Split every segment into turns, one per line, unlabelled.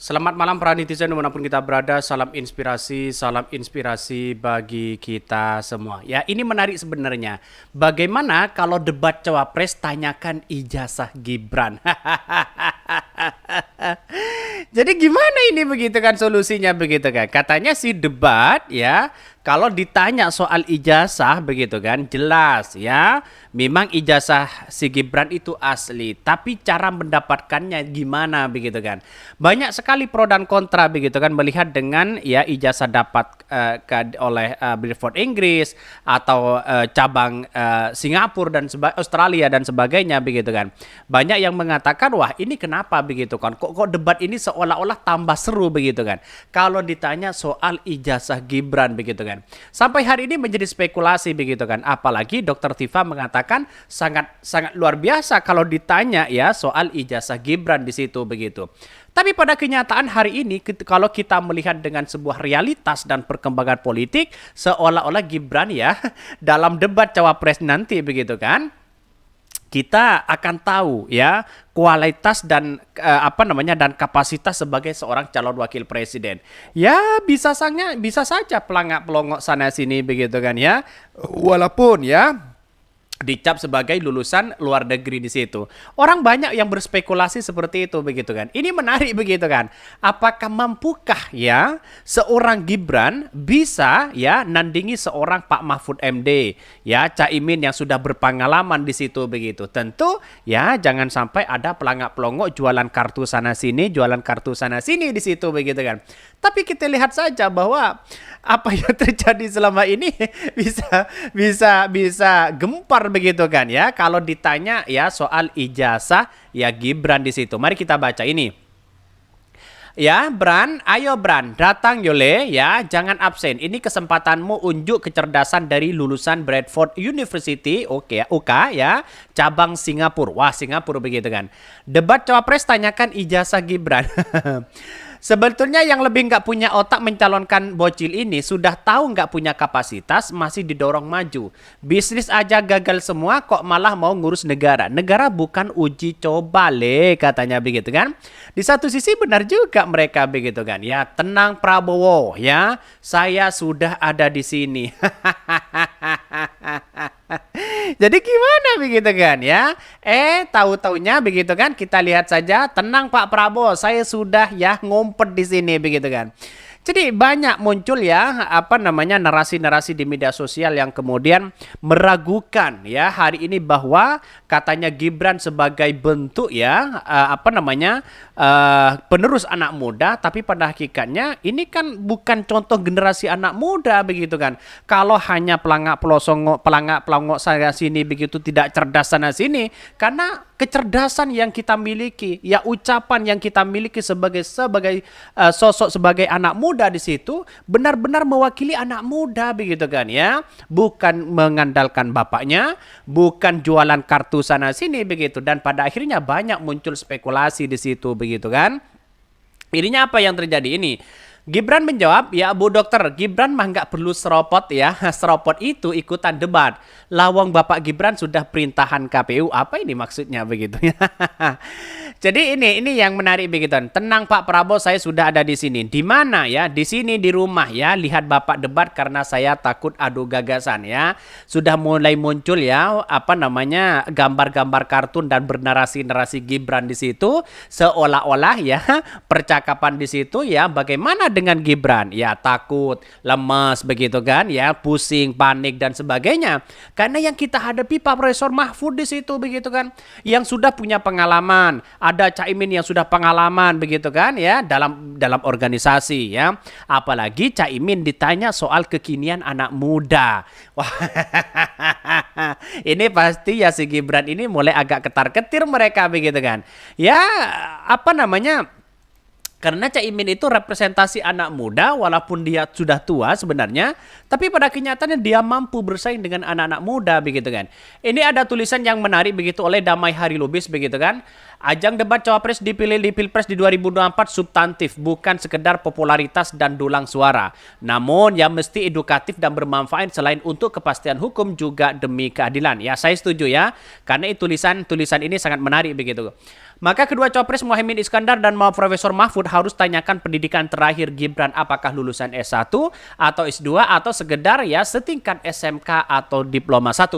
Selamat malam para netizen dimanapun kita berada, salam inspirasi bagi kita semua. Ya, ini menarik sebenarnya. Bagaimana kalau debat cawapres tanyakan ijazah Gibran? Jadi gimana ini begitu kan solusinya begitu kan? Katanya sih debat ya, kalau ditanya soal ijazah begitu kan, jelas ya, memang ijazah si Gibran itu asli, tapi cara mendapatkannya gimana begitu kan? Banyak sekali pro dan kontra begitu kan melihat dengan ya ijazah dapat oleh Bradford Inggris atau cabang Singapura dan Australia dan sebagainya begitu kan. Banyak yang mengatakan wah ini kenapa begitu kan? Kok debat ini seolah-olah tambah seru begitu kan? Kalau ditanya soal ijazah Gibran begitu kan. Sampai hari ini menjadi spekulasi begitu kan. Apalagi Dr. Tifa mengatakan sangat sangat luar biasa kalau ditanya ya soal ijazah Gibran di situ begitu. Tapi pada kenyataan hari ini kalau kita melihat dengan sebuah realitas dan perkembangan politik seolah-olah Gibran ya dalam debat cawapres nanti begitu kan, kita akan tahu ya kualitas dan dan kapasitas sebagai seorang calon wakil presiden. Ya bisa saja pelangak-pelongok sana sini begitu kan ya. Walaupun ya dicap sebagai lulusan luar negeri di situ. Orang banyak yang berspekulasi seperti itu begitu kan. Ini menarik begitu kan. Apakah mampukah ya seorang Gibran bisa ya nandingi seorang Pak Mahfud MD, ya Caimin yang sudah berpengalaman di situ begitu. Tentu ya jangan sampai ada pelangak-pelongok jualan kartu sana sini, jualan kartu sana sini di situ begitu kan. Tapi kita lihat saja bahwa apa yang terjadi selama ini bisa gempar begitu kan ya kalau ditanya ya soal ijazah ya Gibran di situ. Mari kita baca ini. Ya, Bran, ayo Bran, datang Yole ya, jangan absen. Ini kesempatanmu unjuk kecerdasan dari lulusan Bradford University, oke, UK ya, cabang Singapura. Wah, Singapura begitu kan. Debat cawapres tanyakan ijazah Gibran. Sebetulnya yang lebih nggak punya otak mencalonkan bocil ini sudah tahu nggak punya kapasitas, masih didorong maju. Bisnis aja gagal semua, kok malah mau ngurus negara. Negara bukan uji coba katanya begitu kan. Di satu sisi benar juga mereka begitu kan. Ya tenang Prabowo ya, saya sudah ada di sini. Jadi gimana begitu kan ya? Tahu-taunya begitu kan kita lihat saja, tenang Pak Prabowo, saya sudah ya ngumpet di sini begitu kan. Jadi banyak muncul ya narasi-narasi di media sosial yang kemudian meragukan ya hari ini bahwa katanya Gibran sebagai bentuk ya penerus anak muda, tapi pada hakikatnya ini kan bukan contoh generasi anak muda begitu kan. Kalau hanya pelangak-pelongok sana sini begitu tidak cerdas sana sini, karena kecerdasan yang kita miliki, ya ucapan yang kita miliki sebagai sosok sebagai anak muda di situ benar-benar mewakili anak muda begitu kan ya, bukan mengandalkan bapaknya, bukan jualan kartu sana sini begitu, dan pada akhirnya banyak muncul spekulasi di situ begitu kan. Ininya apa yang terjadi ini? Gibran menjawab, ya Bu Dokter, Gibran mah nggak perlu seropot ya, seropot itu ikutan debat. Lawang Bapak Gibran sudah perintahan KPU, apa ini maksudnya begitu ya? Jadi ini yang menarik begitu. Tenang Pak Prabowo, saya sudah ada di sini. Di mana ya? Di sini di rumah ya. Lihat Bapak debat karena saya takut adu gagasan ya. Sudah mulai muncul ya gambar-gambar kartun dan bernarasi-narasi Gibran di situ, seolah-olah ya percakapan di situ ya bagaimana dengan Gibran? Ya takut, lemas begitu kan ya, pusing, panik dan sebagainya. Karena yang kita hadapi Pak Profesor Mahfud di situ begitu kan, yang sudah punya pengalaman. Ada Caimin yang sudah pengalaman begitu kan ya dalam organisasi ya. Apalagi Caimin ditanya soal kekinian anak muda. Wah. Ini pasti ya si Gibran ini mulai agak ketar-ketir mereka begitu kan. Ya karena Caimin itu representasi anak muda walaupun dia sudah tua sebenarnya, tapi pada kenyataannya dia mampu bersaing dengan anak-anak muda begitu kan. Ini ada tulisan yang menarik begitu oleh Damai Hari Lubis begitu kan. Ajang debat cawapres dipilih di Pilpres di 2024 substantif, bukan sekedar popularitas dan dulang suara. Namun yang mesti edukatif dan bermanfaat selain untuk kepastian hukum juga demi keadilan. Ya saya setuju ya, karena tulisan ini sangat menarik begitu. Maka kedua cawapres Muhaimin Iskandar dan Profesor Mahfud harus tanyakan pendidikan terakhir Gibran, apakah lulusan S1 atau S2 atau sekedar ya setingkat SMK atau diploma 1.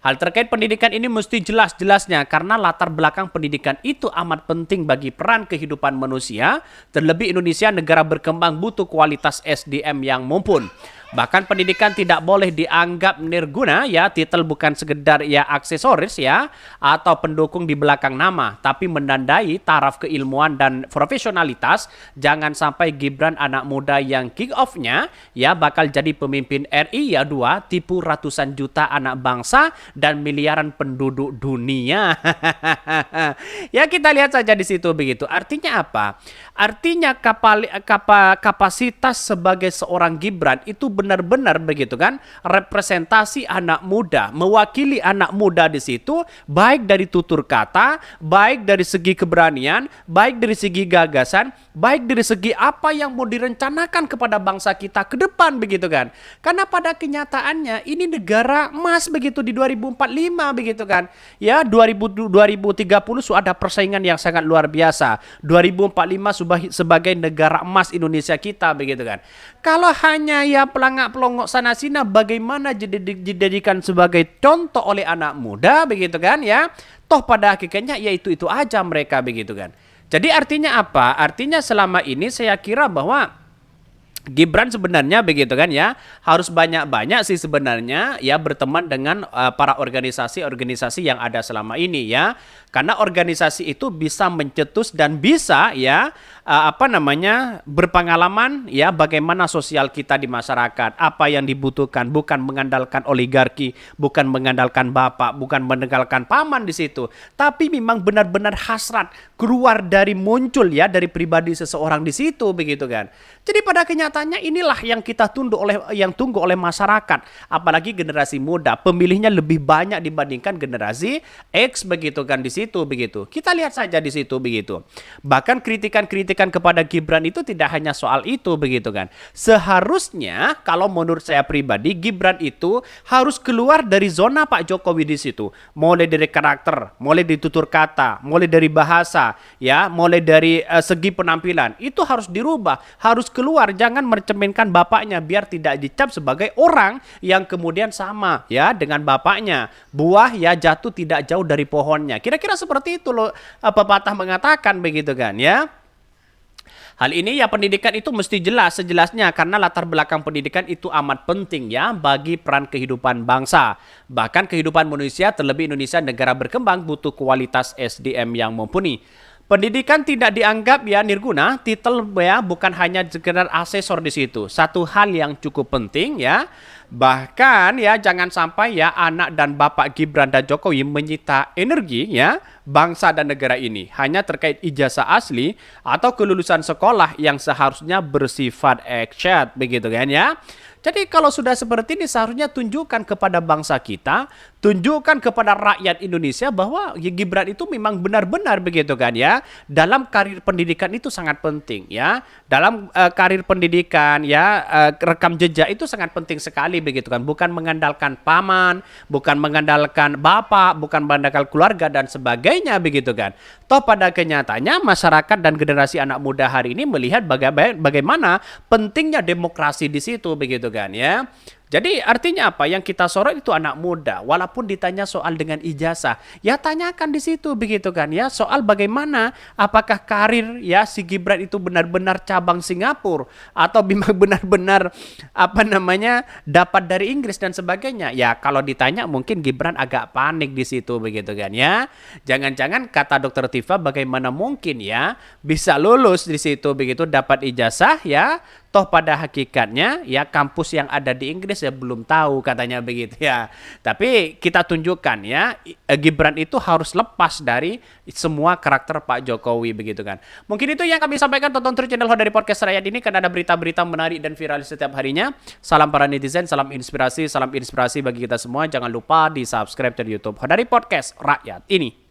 Hal terkait pendidikan ini mesti jelas-jelasnya karena latar belakang pendidikan itu amat penting bagi peran kehidupan manusia. Terlebih Indonesia negara berkembang butuh kualitas SDM yang mumpun. Bahkan pendidikan tidak boleh dianggap nirguna ya, titel bukan sekedar ya aksesoris ya atau pendukung di belakang nama, tapi menandai taraf keilmuan dan profesionalitas. Jangan sampai Gibran anak muda yang kick off-nya ya bakal jadi pemimpin RI ya tipu ratusan juta anak bangsa dan miliaran penduduk dunia. Ya kita lihat saja di situ begitu. Artinya apa? Artinya kapasitas sebagai seorang Gibran itu benar-benar begitu kan, representasi anak muda, mewakili anak muda di situ, baik dari tutur kata, baik dari segi keberanian, baik dari segi gagasan, baik dari segi apa yang mau direncanakan kepada bangsa kita ke depan begitu kan. Karena pada kenyataannya ini negara emas begitu di 2045 begitu kan. Ya 2030 sudah ada persaingan yang sangat luar biasa. 2045 sebagai negara emas Indonesia kita begitu kan. Kalau hanya ya pelangak-pelongok sana sini, bagaimana dijadikan sebagai contoh oleh anak muda begitu kan ya. Toh pada hakikatnya ya itu aja mereka begitu kan. Jadi artinya apa? Artinya selama ini saya kira bahwa Gibran sebenarnya begitu kan ya, harus banyak-banyak sih sebenarnya ya berteman dengan para organisasi-organisasi yang ada selama ini ya. Karena organisasi itu bisa mencetus dan bisa ya berpengalaman ya bagaimana sosial kita di masyarakat, apa yang dibutuhkan, bukan mengandalkan oligarki, bukan mengandalkan bapak, bukan mengandalkan paman di situ, tapi memang benar-benar hasrat keluar dari muncul ya dari pribadi seseorang di situ begitu kan. Jadi pada kenyataannya inilah yang kita tunggu oleh masyarakat, apalagi generasi muda, pemilihnya lebih banyak dibandingkan generasi X begitu kan di situ begitu. Kita lihat saja di situ begitu. Bahkan kritikan-kritikan kepada Gibran itu tidak hanya soal itu begitu kan. Seharusnya kalau menurut saya pribadi Gibran itu harus keluar dari zona Pak Jokowi di situ. Mulai dari karakter, mulai dari tutur kata, mulai dari bahasa, ya, mulai dari segi penampilan. Itu harus dirubah, harus keluar, jangan mencerminkan bapaknya biar tidak dicap sebagai orang yang kemudian sama ya dengan bapaknya. Buah ya jatuh tidak jauh dari pohonnya. Kira-kira seperti itu loh pepatah mengatakan begitu kan ya. Hal ini ya pendidikan itu mesti jelas sejelasnya karena latar belakang pendidikan itu amat penting ya bagi peran kehidupan bangsa. Bahkan kehidupan manusia, terlebih Indonesia negara berkembang butuh kualitas SDM yang mumpuni. Pendidikan tidak dianggap ya nirguna, titel ya bukan hanya sekedar asesor di situ. Satu hal yang cukup penting ya. Bahkan ya jangan sampai ya anak dan bapak Gibran dan Jokowi menyita energi ya bangsa dan negara ini hanya terkait ijazah asli atau kelulusan sekolah yang seharusnya bersifat eksyat begitu kan ya. Jadi kalau sudah seperti ini seharusnya tunjukkan kepada bangsa kita, tunjukkan kepada rakyat Indonesia bahwa Gibran itu memang benar-benar begitu kan ya. Dalam karir pendidikan itu sangat penting ya. Dalam karir pendidikan ya rekam jejak itu sangat penting sekali begitu kan. Bukan mengandalkan paman, bukan mengandalkan bapak, bukan mengandalkan keluarga dan sebagainya begitu kan. Toh pada kenyataannya masyarakat dan generasi anak muda hari ini melihat bagaimana pentingnya demokrasi di situ begitu kan ya. Jadi artinya apa? Yang kita sorot itu anak muda. Walaupun ditanya soal dengan ijazah, ya tanyakan di situ begitu kan ya. Soal bagaimana apakah karir ya si Gibran itu benar-benar cabang Singapura atau memang benar-benar dapat dari Inggris dan sebagainya. Ya kalau ditanya mungkin Gibran agak panik di situ begitu kan ya. Jangan-jangan kata Dokter Tifa bagaimana mungkin ya bisa lulus di situ begitu dapat ijazah ya. Toh pada hakikatnya ya kampus yang ada di Inggris ya belum tahu katanya begitu ya. Tapi kita tunjukkan ya Gibran itu harus lepas dari semua karakter Pak Jokowi begitu kan. Mungkin itu yang kami sampaikan, tonton terus channel Hodari Podcast Rakyat ini karena ada berita-berita menarik dan viral setiap harinya. Salam para netizen, salam inspirasi bagi kita semua. Jangan lupa di subscribe di YouTube Hodari Podcast Rakyat ini.